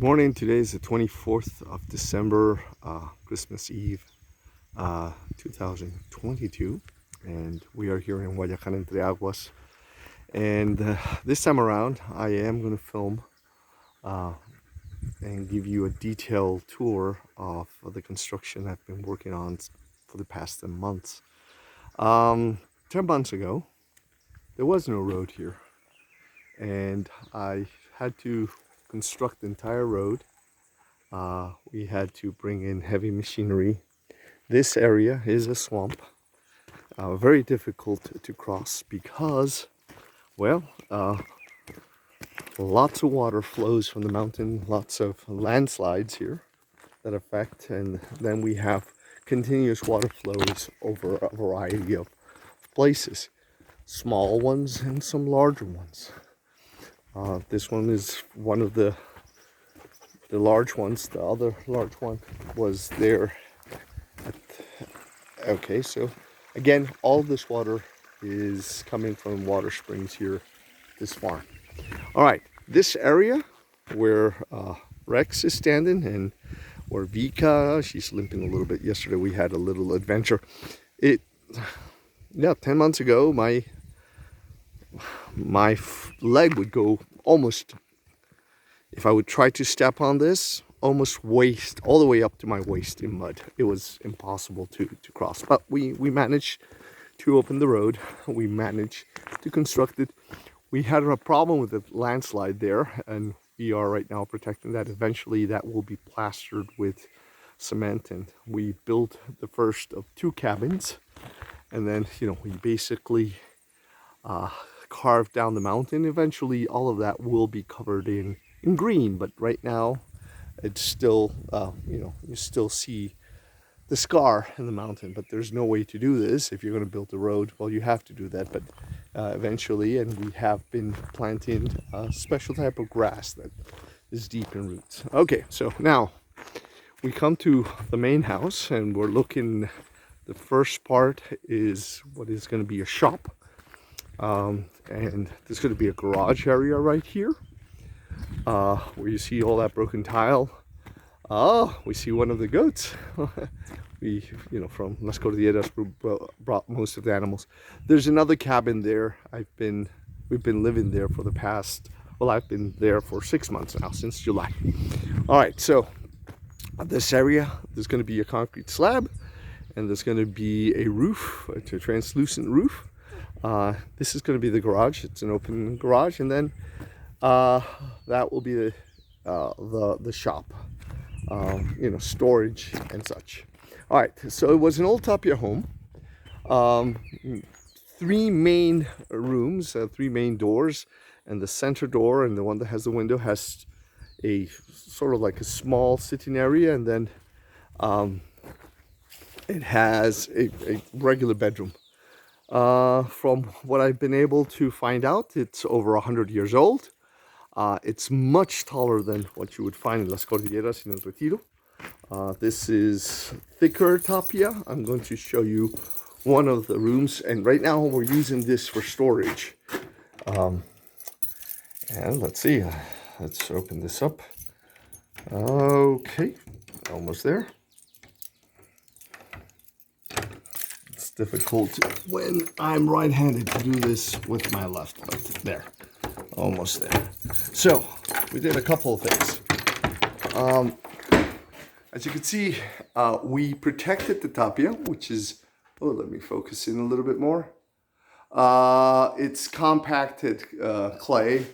Good morning. Today is the 24th of December, Christmas Eve, 2022, and we are here in Guayacan, EntreAguas. And this time around, I am going to film uh, and give you a detailed tour of the construction I've been working on for the past 10 months. 10 months ago, there was no road here, and I had to construct the entire road. We had to bring in heavy machinery. This area is a swamp, very difficult to cross because, well, lots of water flows from the mountain, lots of landslides here that affect, and then we have continuous water flows over a variety of places, small ones and some larger ones. This one is one of the large ones. The other large one was there. Okay, so again, all this water is coming from water springs here, this farm. All right, this area where Rex is standing and where Vika, she's limping a little bit. Yesterday we had a little adventure. 10 months ago, my leg would go almost, if I would try to step on this, almost waist, all the way up to my waist in mud. It was impossible to cross, but we managed to open the road. We managed to construct it. We had a problem with the landslide there, and we are right now protecting that. Eventually that will be plastered with cement, and we built the first of 2 cabins, and then we basically carved down the mountain. Eventually all of that will be covered in green, but right now it's still you still see the scar in the mountain. But there's no way to do this. If you're going to build a road, well, you have to do that, but eventually. And we have been planting a special type of grass that is deep in roots. Okay, so now we come to the main house, and we're looking. The first part is what is going to be a shop, and there's going to be a garage area right here, where you see all that broken tile. We see one of the goats. We, from Let's Go to the Eras, brought most of the animals. There's another cabin there. We've been living there for the past, well, I've been there for 6 months now, since July. All right, so this area, there's going to be a concrete slab, and there's going to be a roof, a translucent roof. This is going to be the garage. It's an open garage, and then that will be the shop, storage and such. All right, so it was an old Tapia home. 3 main rooms, 3 main doors, and the center door, and the one that has the window, has a sort of like a small sitting area, and then it has a regular bedroom. From what I've been able to find out, it's over 100 years old. It's much taller than what you would find in Las Cordilleras in El Retiro. This is thicker tapia. I'm going to show you one of the rooms, and right now we're using this for storage. And let's see, let's open this up. Okay, almost there. It's difficult when I'm right-handed to do this with my left, but there, almost there. So we did a couple of things. As you can see, we protected the tapia, which is, let me focus in a little bit more. It's compacted clay,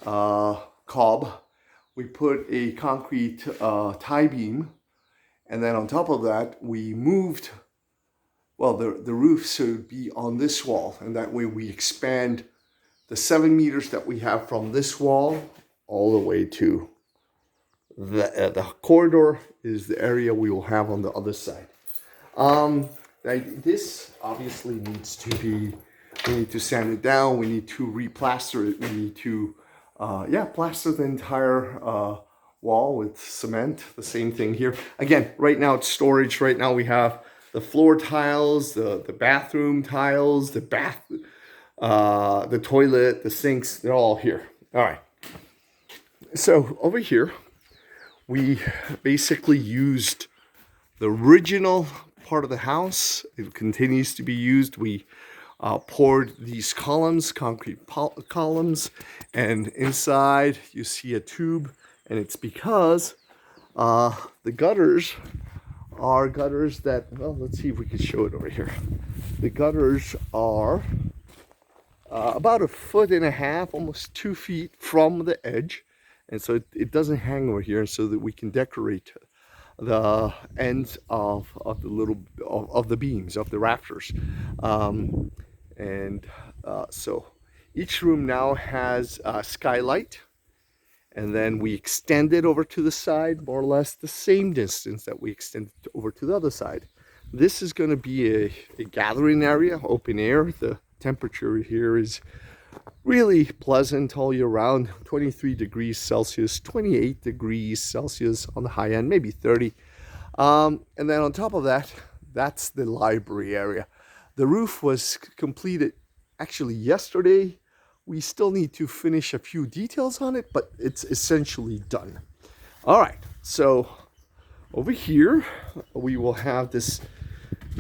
cob. We put a concrete tie beam, and then on top of that, we moved, well, the roof should be on this wall, and that way we expand the 7 meters that we have from this wall all the way to the corridor is the area we will have on the other side. This obviously needs to be, we need to sand it down, we need to replaster it, we need to plaster the entire wall with cement. The same thing here. Again, right now it's storage. Right now we have the floor tiles, the bathroom tiles, the toilet, the sinks, they're all here. All right. So over here, we basically used the original part of the house. It continues to be used. We poured these columns, concrete columns, and inside you see a tube, and it's because the gutters are gutters that, well, let's see if we can show it over here. The gutters are about 1.5 feet, almost 2 feet from the edge, and so it doesn't hang over here, so that we can decorate the ends of the little of the beams of the rafters. So each room now has a skylight, and then we extend it over to the side, more or less the same distance that we extended over to the other side. This is going to be a gathering area, open air. The temperature here is really pleasant all year round, 23 degrees Celsius, 28 degrees Celsius on the high end, maybe 30. And then on top of that, that's the library area. The roof was completed actually yesterday. We still need to finish a few details on it, but it's essentially done. All right, so over here, we will have this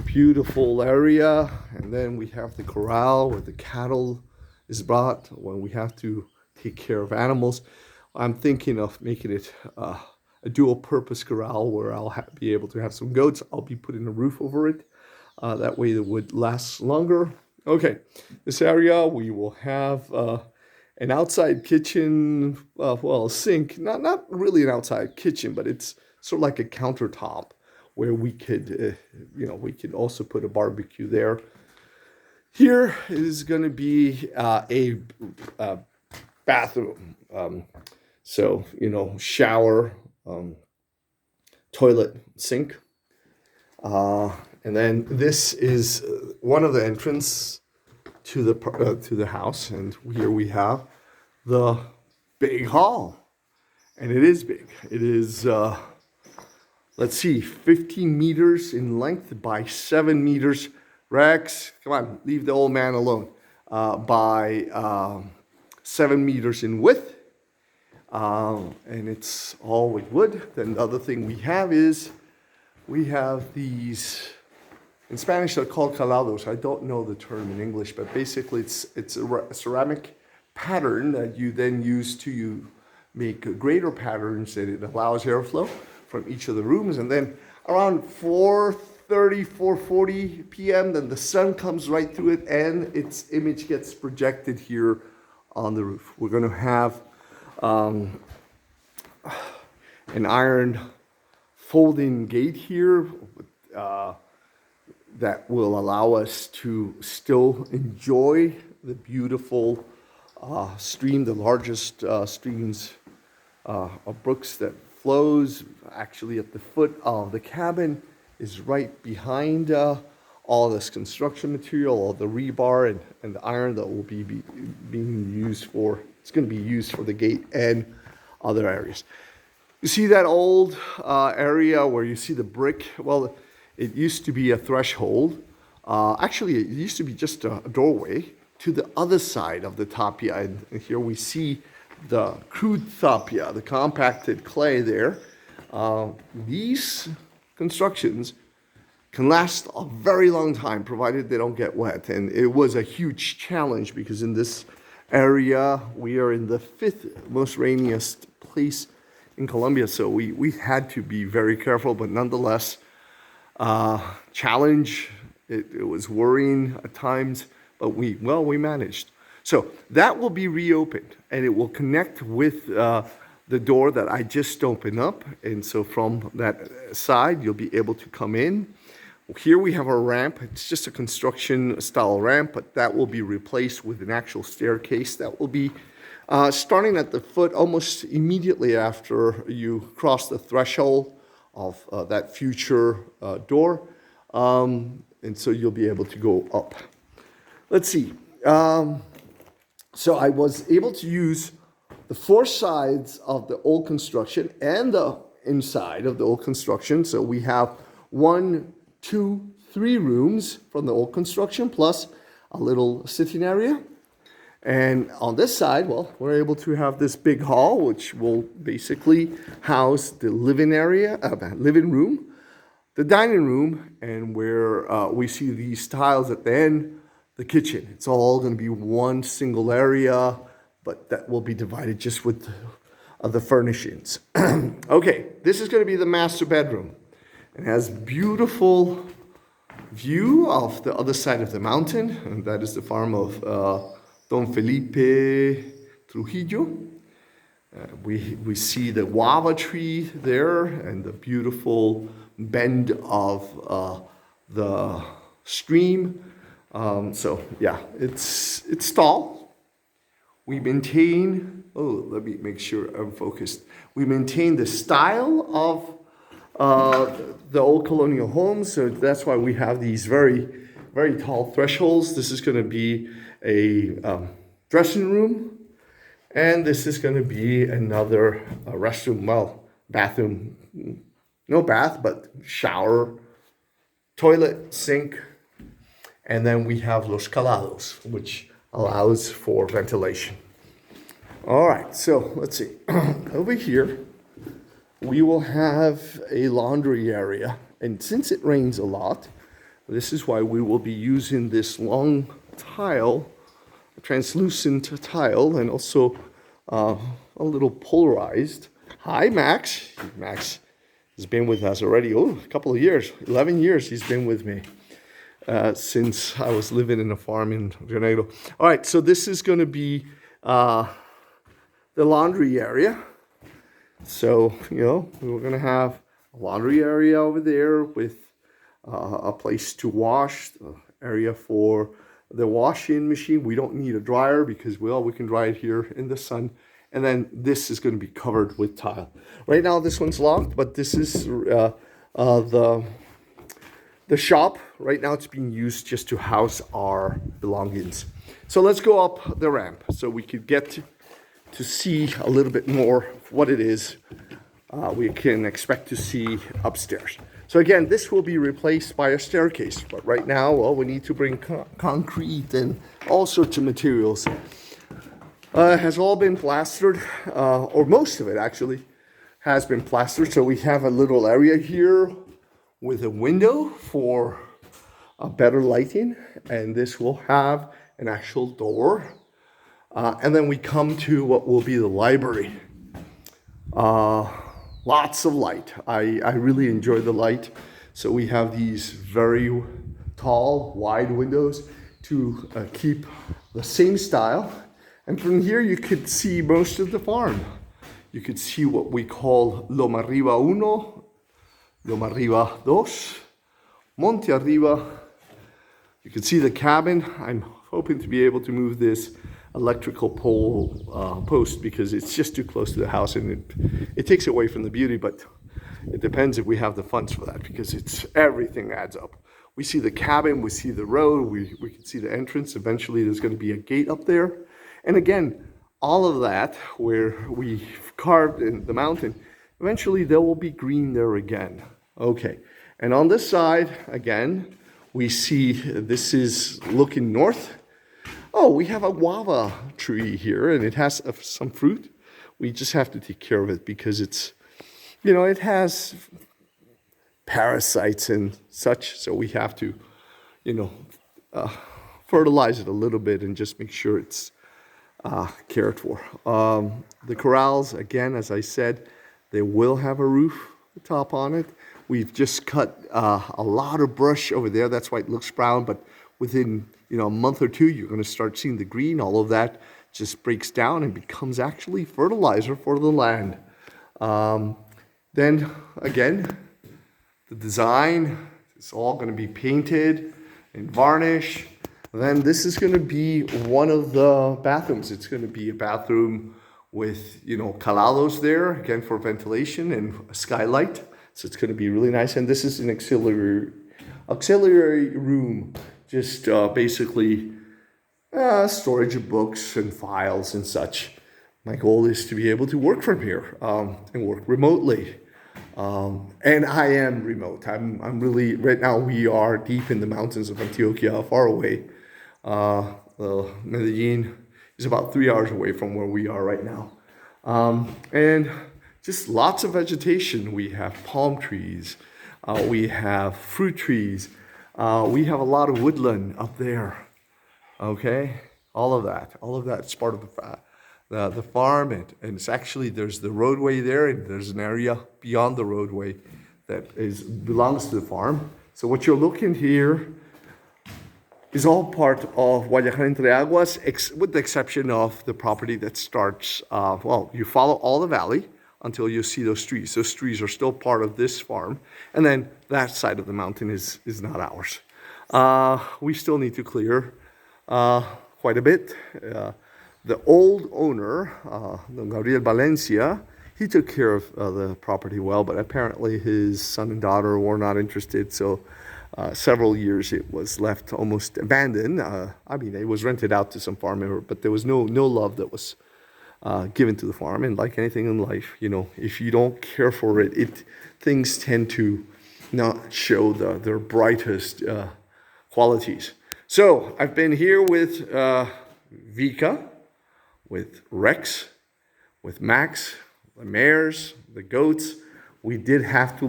beautiful area, and then we have the corral where the cattle is brought when we have to take care of animals. I'm thinking of making it a dual purpose corral where I'll be able to have some goats. I'll be putting a roof over it. That way it would last longer. Okay, this area we will have an outside kitchen, well, a sink, not really an outside kitchen, but it's sort of like a countertop where we could, we could also put a barbecue there. Here is going to be a bathroom. Shower, toilet, sink. And then this is one of the entrance to the house, and here we have the big hall, and it is big. It is, let's see, 15 meters in length by 7 meters. Rex, come on, leave the old man alone. By 7 meters in width, and it's all with wood. Then the other thing we have is we have these. In Spanish, they're called calados. I don't know the term in English, but basically it's a ceramic pattern that you then use to make greater patterns, and it allows airflow from each of the rooms. And then around 4:30, 4:40 p.m., then the sun comes right through it, and its image gets projected here on the roof. We're going to have an iron folding gate here that will allow us to still enjoy the beautiful stream, the largest streams of brooks that flows actually at the foot of the cabin, is right behind all this construction material, all the rebar and the iron that will be being used for, it's going to be used for the gate and other areas. You see that old area where you see the brick? Well, it used to be a threshold. Actually, it used to be just a doorway to the other side of the tapia. And here we see the crude tapia, the compacted clay there. These constructions can last a very long time, provided they don't get wet. And it was a huge challenge because in this area, we are in the 5th most rainiest place in Colombia. So we had to be very careful, but nonetheless, challenge. It was worrying at times, but we managed. So that will be reopened, and it will connect with the door that I just opened up. And so from that side, you'll be able to come in. Here we have a ramp. It's just a construction style ramp, but that will be replaced with an actual staircase that will be starting at the foot almost immediately after you cross the threshold of that future door. And so you'll be able to go up. Let's see. So I was able to use the 4 sides of the old construction and the inside of the old construction. So we have 1, 2, 3 rooms from the old construction, plus a little sitting area. And on this side, well, we're able to have this big hall, which will basically house the living area, living room, the dining room, and where we see these tiles at the end, the kitchen. It's all going to be one single area, but that will be divided just with the furnishings. Okay, this is going to be the master bedroom. It has beautiful view of the other side of the mountain, and that is the farm of Don Felipe Trujillo. We see the guava tree there and the beautiful bend of the stream. So yeah, it's tall. We maintain, let me make sure I'm focused. We maintain the style of the old colonial homes, so that's why we have these very, very tall thresholds. This is going to be a dressing room, and this is going to be another restroom, well, bathroom, no bath, but shower, toilet, sink, and then we have los calados, which allows for ventilation. All right, so let's see. Over here, we will have a laundry area, and since it rains a lot, this is why we will be using this long tile, translucent tile, and also a little polarized. Hi, Max. Max has been with us already, a couple of years, 11 years he's been with me since I was living in a farm in Rio Negro. All right, so this is going to be the laundry area. So, we're going to have a laundry area over there with a place to wash, area for the washing machine. We don't need a dryer because, we can dry it here in the sun. And then this is going to be covered with tile. Right now, this one's locked, but this is the shop. Right now, it's being used just to house our belongings. So let's go up the ramp so we could get to see a little bit more of what it is we can expect to see upstairs. So again, this will be replaced by a staircase, but right now, we need to bring concrete and all sorts of materials. It has all been plastered, or most of it actually has been plastered. So we have a little area here with a window for a better lighting, and this will have an actual door. And then we come to what will be the library. Lots of light. I really enjoy the light. So we have these very tall, wide windows to keep the same style. And from here you could see most of the farm. You could see what we call Loma Arriba Uno, Loma Arriba Dos, Monte Arriba. You can see the cabin. I'm hoping to be able to move this electrical pole post because it's just too close to the house, and it takes away from the beauty, but it depends if we have the funds for that, because everything adds up. We see the cabin, we see the road, we can see the entrance. Eventually there's going to be a gate up there, and again, all of that where we carved in the mountain, eventually there will be green there again. Okay, and on this side again, we see this is looking north. We have a guava tree here, and it has some fruit. We just have to take care of it because it's, it has parasites and such. So we have to, fertilize it a little bit and just make sure it's cared for. The corrals, again, as I said, they will have a roof top on it. We've just cut a lot of brush over there. That's why it looks brown, but within a month or two, you're going to start seeing the green. All of that just breaks down and becomes actually fertilizer for the land. Then again, the design is all going to be painted and varnished. Then this is going to be one of the bathrooms. It's going to be a bathroom with calados there, again for ventilation and a skylight. So it's going to be really nice. And this is an auxiliary room. Just basically storage of books and files and such. My goal is to be able to work from here and work remotely. And I am remote. I'm really, right now we are deep in the mountains of Antioquia, far away. Medellin is about 3 hours away from where we are right now. And just lots of vegetation. We have palm trees, we have fruit trees, we have a lot of woodland up there. Okay, all of that's part of the farm, and it's actually, there's the roadway there, and there's an area beyond the roadway that belongs to the farm. So what you're looking here is all part of Guayacan EntreAguas, with the exception of the property that starts, well, you follow all the valley until you see those trees. Those trees are still part of this farm. And then that side of the mountain is not ours. We still need to clear quite a bit. The old owner, Gabriel Valencia, he took care of the property well, but apparently his son and daughter were not interested. So several years it was left almost abandoned. I mean, it was rented out to some farm member, but there was no love that was given to the farm. And like anything in life, you know, if you don't care for it, things tend to not show their brightest qualities. So I've been here with Vika, with Rex, with Max, the mares, the goats. We did have to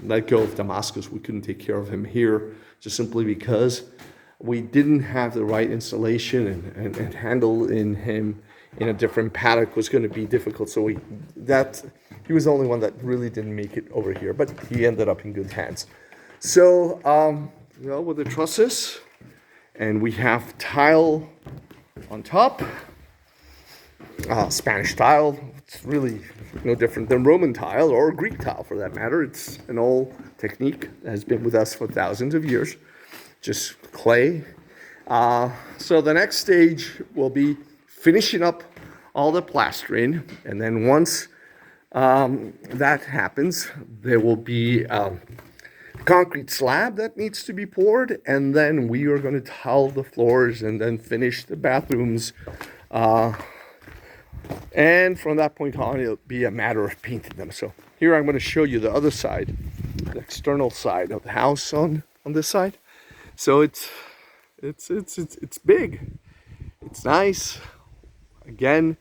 let go of Damascus. We couldn't take care of him here just simply because we didn't have the right installation, and handling him in a different paddock was going to be difficult. So he was the only one that really didn't make it over here, but he ended up in good hands. So, you know, with the trusses, and we have tile on top, Spanish tile. It's really no different than Roman tile or Greek tile for that matter. It's an old technique that has been with us for thousands of years. Just clay. So the next stage will be finishing up all the plastering, and then once that happens, there will be a concrete slab that needs to be poured, and then we are going to tile the floors and then finish the bathrooms. And from that point on, it'll be a matter of painting them. So here I'm going to show you the other side, the external side of the house on this side. So it's big, it's nice. Again,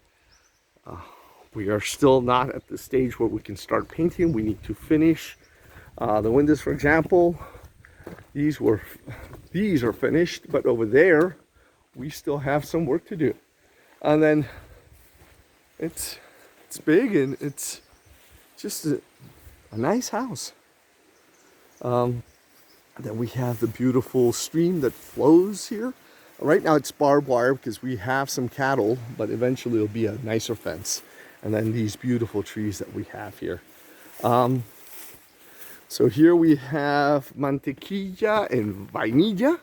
we are still not at the stage where we can start painting. We need to finish the windows, for example. These are finished, but over there we still have some work to do. And then it's big, and it's just a nice house. Then we have the beautiful stream that flows here. Right now it's barbed wire because we have some cattle, but eventually it'll be a nicer fence. And then these beautiful trees that we have here. So here we have Mantequilla and Vainilla,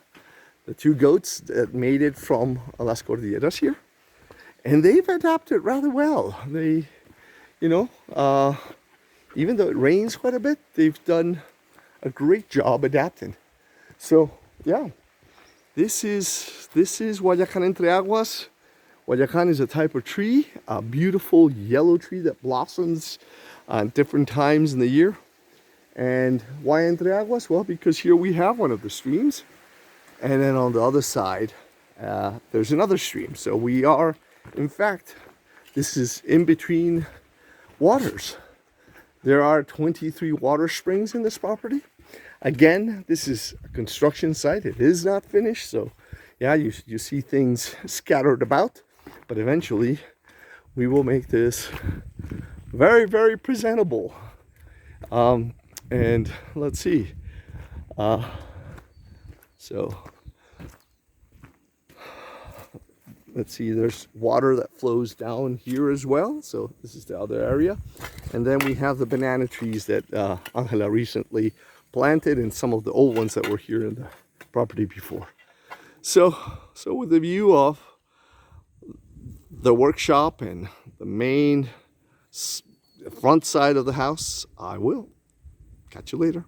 the two goats that made it from Las Cordilleras here. And they've adapted rather well. They, you know, even though it rains quite a bit, they've done a great job adapting. So yeah, this is Guayacan EntreAguas. Guayacan is a type of tree, a beautiful yellow tree that blossoms at different times in the year. And why EntreAguas? Well, because here we have one of the streams, and then on the other side there's another stream. So we are, in fact, this is in between waters. There are 23 water springs in this property. Again, this is a construction site. It is not finished, so yeah, you see things scattered about, but eventually we will make this very, very presentable. And let's see. So let's see, there's water that flows down here as well. So this is the other area. And then we have the banana trees that Angela recently planted, and some of the old ones that were here in the property before. So with the view of the workshop and the main front side of the house, I will catch you later.